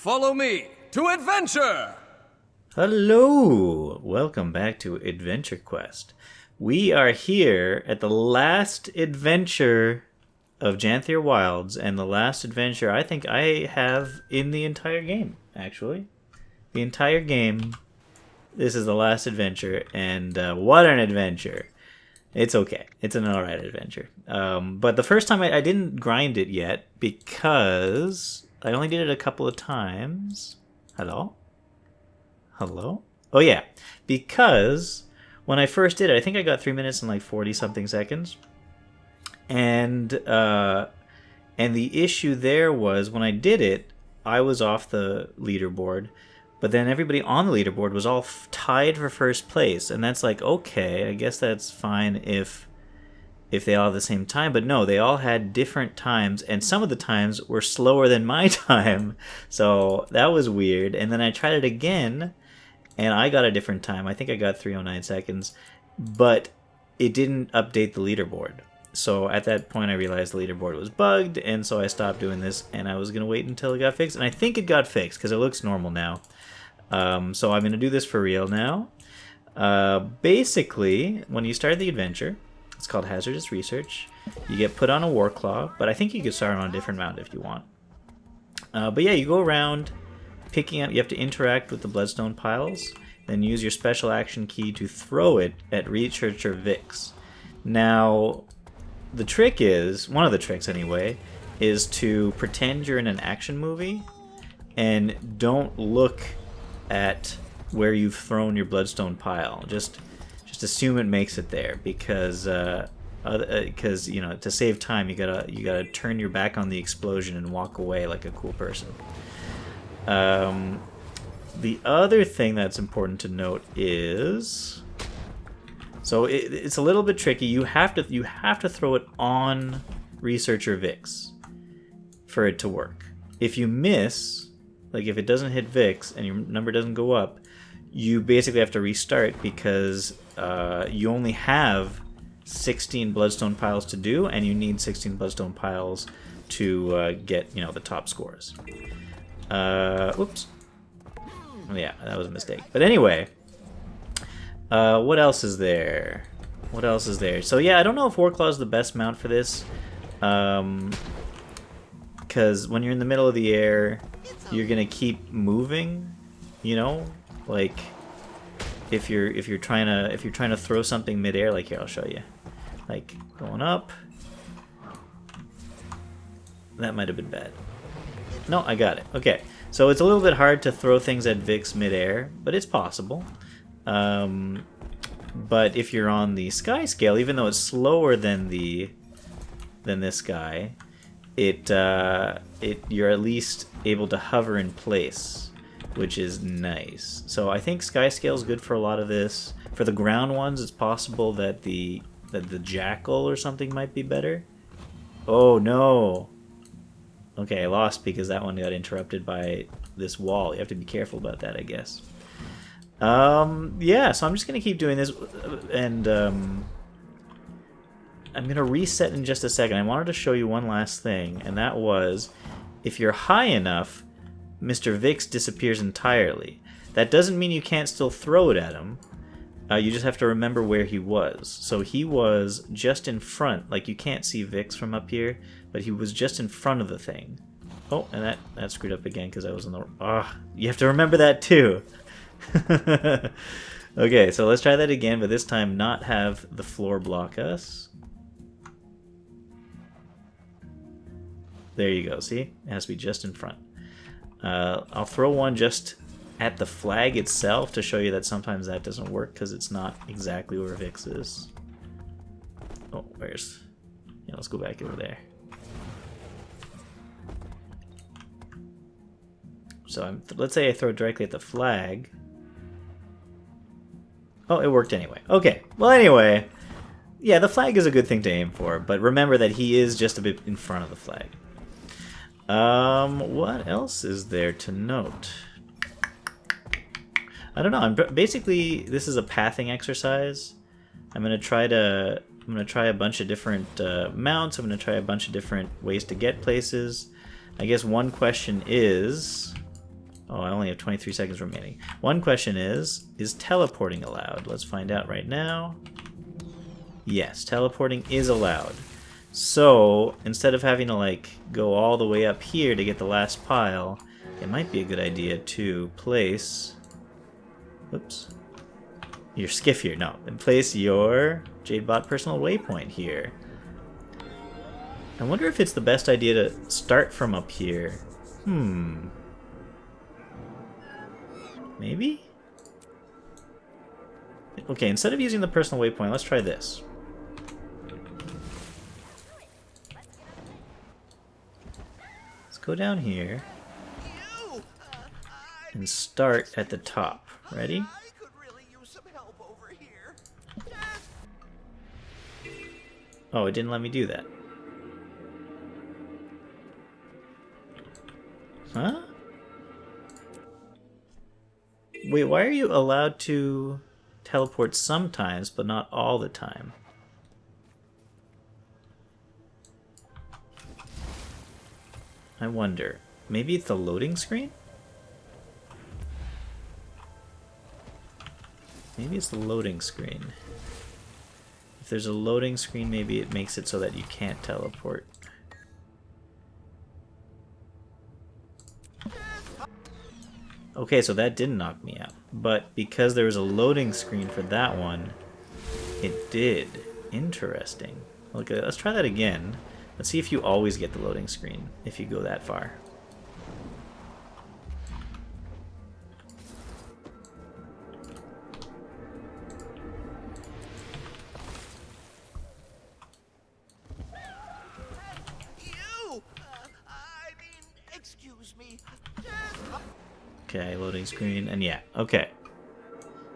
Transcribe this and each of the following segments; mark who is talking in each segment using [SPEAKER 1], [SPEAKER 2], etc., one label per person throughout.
[SPEAKER 1] Follow me to adventure!
[SPEAKER 2] Hello! Welcome back to Adventure Quest. We are here at the last adventure of Janthier Wilds, and the last adventure I think I have in the entire game, actually. The entire game, this is the last adventure, and what an adventure. It's okay. It's an alright adventure. But the first time I didn't grind it yet because I only did it a couple of times. Hello? Hello? Oh yeah, because when I first did it, I think I got 3 minutes and like 40-something seconds. And the issue there was when I did it, I was off the leaderboard, but then everybody on the leaderboard was all tied for first place, and that's like, okay, I guess that's fine if they all have the same time, but no, they all had different times, and some of the times were slower than my time, so that was weird. And then I tried it again, and I got a different time. I think I got 309 seconds, but it didn't update the leaderboard. So at that point I realized the leaderboard was bugged, and so I stopped doing this, and I was going to wait until it got fixed, and I think it got fixed, because it looks normal now. So I'm going to do this for real now. Basically, when you start the adventure, it's called Hazardous Research. You get put on a war claw, but I think you could start on a different mount if you want. But yeah, you go around picking up, you have to interact with the bloodstone piles, then use your special action key to throw it at Researcher Vix. Now, the trick is, one of the tricks anyway, is to pretend you're in an action movie and don't look at where you've thrown your bloodstone pile. Just assume it makes it there, because you know, to save time, you gotta turn your back on the explosion and walk away like a cool person. The other thing that's important to note is, so it's a little bit tricky. You have to throw it on Researcher Vix for it to work. If you miss, like if it doesn't hit Vix and your number doesn't go up, you basically have to restart, because you only have 16 bloodstone piles to do, and you need 16 bloodstone piles to get, you know, the top scores. Oops. Yeah, that was a mistake. But anyway, what else is there? What else is there? So yeah, I don't know if Warclaw is the best mount for this, because when you're in the middle of the air, you're gonna keep moving, you know, like if you're trying to throw something midair, like here, I'll show you, like going up. That might have been bad. No, I got it. Okay, so it's a little bit hard to throw things at Vix midair, but it's possible. But if you're on the sky scale, even though it's slower than this guy, you're at least able to hover in place, which is nice. So I think sky scale is good for a lot of this. For the ground ones, it's possible that the jackal or something might be better. Oh no. Okay, I lost because that one got interrupted by this wall. You have to be careful about that, I guess. Yeah, so I'm just gonna keep doing this, and I'm gonna reset in just a second. I wanted to show you one last thing, and that was, if you're high enough, Mr. Vix disappears entirely. That doesn't mean you can't still throw it at him. You just have to remember where he was. So he was just in front. Like, you can't see Vix from up here, but he was just in front of the thing. Oh, and that screwed up again because I was on the... you have to remember that too. Okay, so let's try that again, but this time not have the floor block us. There you go, see? It has to be just in front. I'll throw one just at the flag itself to show you that sometimes that doesn't work because it's not exactly where Vix is. Oh, where's... Yeah, let's go back over there. So let's say I throw it directly at the flag. Oh, it worked anyway. Okay, well anyway, yeah, the flag is a good thing to aim for, but remember that he is just a bit in front of the flag. What else is there to note? I don't know. Basically, this is a pathing exercise. I'm gonna try a bunch of different mounts. I'm gonna try a bunch of different ways to get places. I guess one question is, Oh, I only have 23 seconds remaining. One question is teleporting allowed? Let's find out right now. Yes, teleporting is allowed. So, instead of having to, like, go all the way up here to get the last pile, it might be a good idea to place... Oops. Your skiff here. No. And place your Jadebot personal waypoint here. I wonder if it's the best idea to start from up here. Maybe? Okay, instead of using the personal waypoint, let's try this. Let's go down here and start at the top. Ready? Oh, it didn't let me do that. Huh? Wait, why are you allowed to teleport sometimes, but not all the time? I wonder. Maybe it's the loading screen? Maybe it's the loading screen. If there's a loading screen, maybe it makes it so that you can't teleport. Okay, so that didn't knock me out. But because there was a loading screen for that one, it did. Interesting. Okay, let's try that again. Let's see if you always get the loading screen if you go that far. Okay, loading screen, and yeah, okay.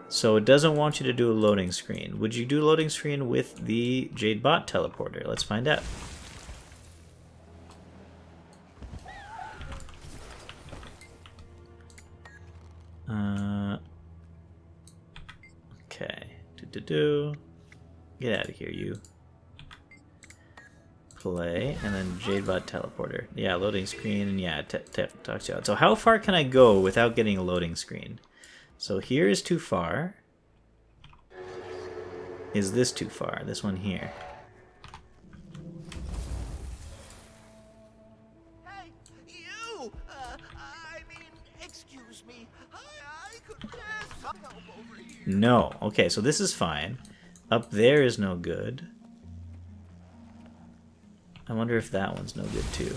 [SPEAKER 2] So it doesn't want you to do a loading screen. Would you do a loading screen with the Jadebot teleporter? Let's find out. Okay. Get out of here, you. Play, and then Jadebot teleporter. Yeah, loading screen, and yeah, talks you out. So how far can I go without getting a loading screen? So here is too far. Is this too far? This one here.
[SPEAKER 3] Hey, you! I mean, excuse me. I could use some help over here.
[SPEAKER 2] No. Okay, so this is fine. Up there is no good. I wonder if that one's no good too.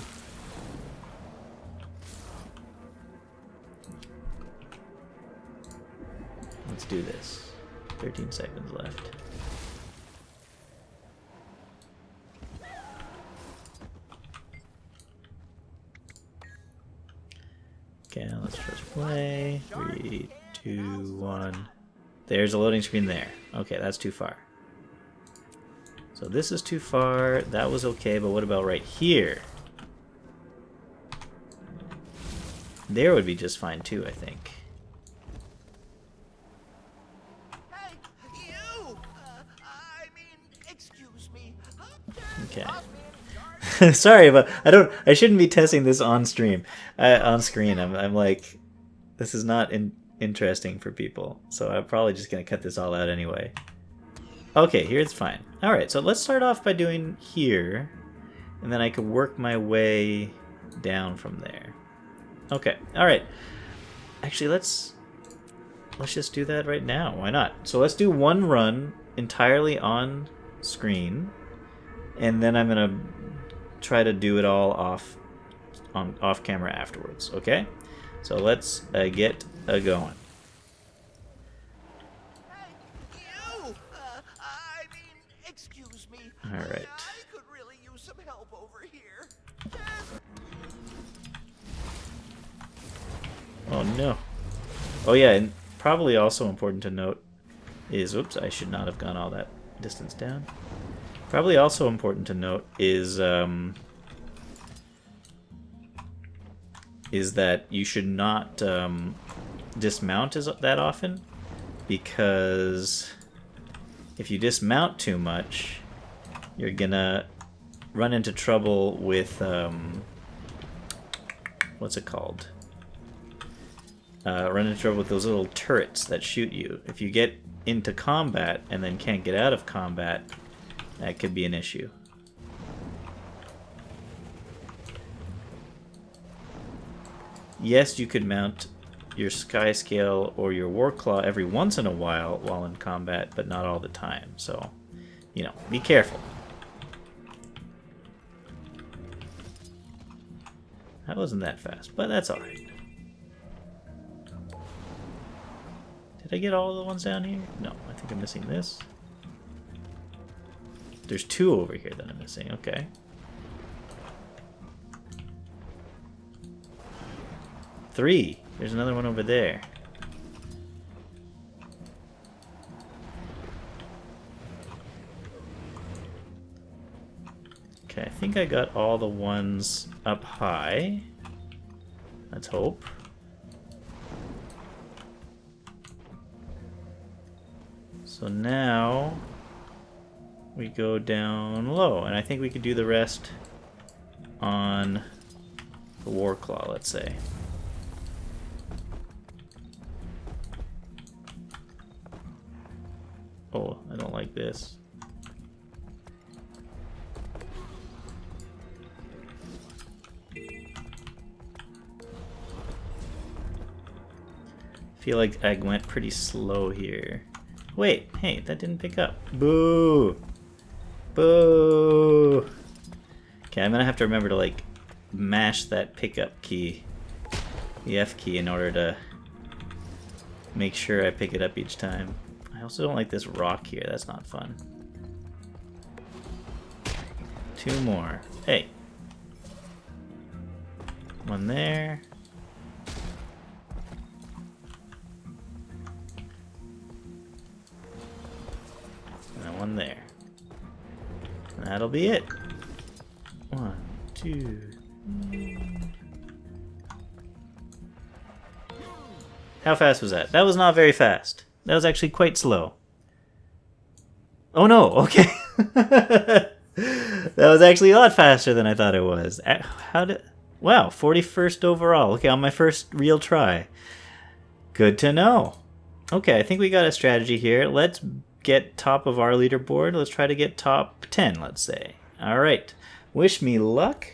[SPEAKER 2] Let's do this. 13 seconds left. Okay, let's press play. 3, 2, 1. There's a loading screen there. Okay, that's too far. So this is too far. That was okay, but what about right here? There would be just fine too, I think.
[SPEAKER 3] Hey, you! I mean, excuse me.
[SPEAKER 2] Okay. Sorry, but I shouldn't be testing this on stream. On screen. I'm like, this is not interesting for people. So I'm probably just gonna cut this all out anyway. Okay, here it's fine. Alright, so let's start off by doing here, and then I can work my way down from there. Okay, alright. Actually, let's just do that right now. Why not? So let's do one run entirely on screen, and then I'm gonna try to do it all off camera afterwards, okay? So let's get going. All right.
[SPEAKER 3] I could really use some help over here.
[SPEAKER 2] Oh no. Oh yeah, and probably also important to note is, oops, I should not have gone all that distance down. Probably also important to note is that you should not dismount that often, because if you dismount too much, you're gonna run into trouble with what's it called? run into trouble with those little turrets that shoot you. If you get into combat and then can't get out of combat, that could be an issue. Yes, you could mount your Sky Scale or your Warclaw every once in a while in combat, but not all the time. So, you know, be careful. That wasn't that fast, but that's alright. Did I get all of the ones down here? No, I think I'm missing this. There's 2 over here that I'm missing, okay. 3. There's another one over there. Okay, I think I got all the ones up high. Let's hope. So now we go down low, and I think we could do the rest on the Warclaw, let's say. Oh, I don't like this. Feel like I went pretty slow here. Wait, hey, that didn't pick up. Boo! Boo! Okay, I'm gonna have to remember to, like, mash that pickup key, the F key, in order to make sure I pick it up each time. I also don't like this rock here, that's not fun. 2 more. Hey! One there. And one there. And that'll be it. 1, 2, 3. How fast was that? That was not very fast. That was actually quite slow. Oh no, okay. That was actually a lot faster than I thought it was. How did... Wow, 41st overall. Okay, on my first real try. Good to know. Okay, I think we got a strategy here. Let's get top of our leaderboard. Let's try to get top 10, let's say. Alright. Wish me luck.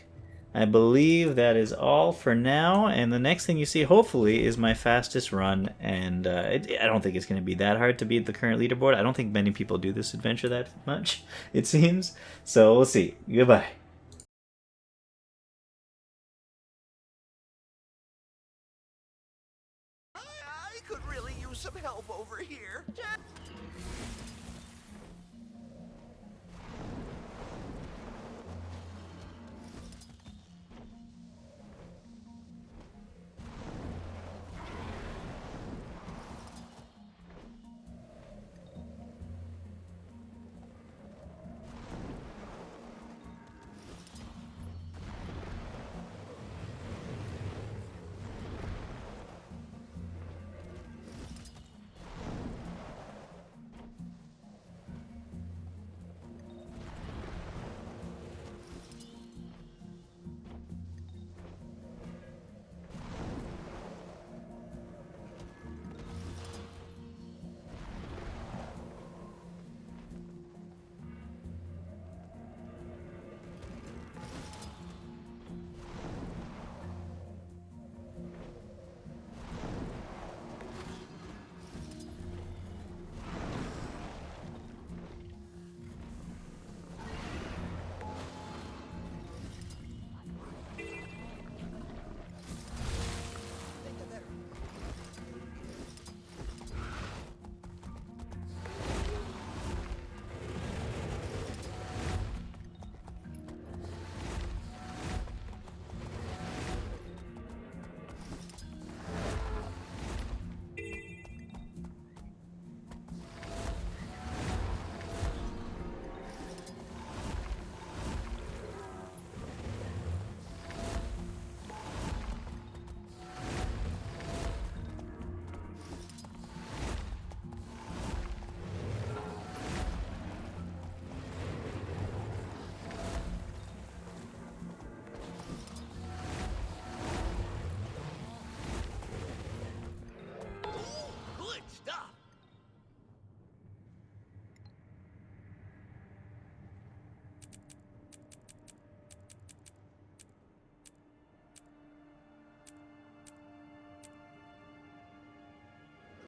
[SPEAKER 2] I believe that is all for now, and the next thing you see, hopefully, is my fastest run, and I don't think it's going to be that hard to beat the current leaderboard. I don't think many people do this adventure that much, it seems. So we'll see. Goodbye.
[SPEAKER 3] I could really use some help over here.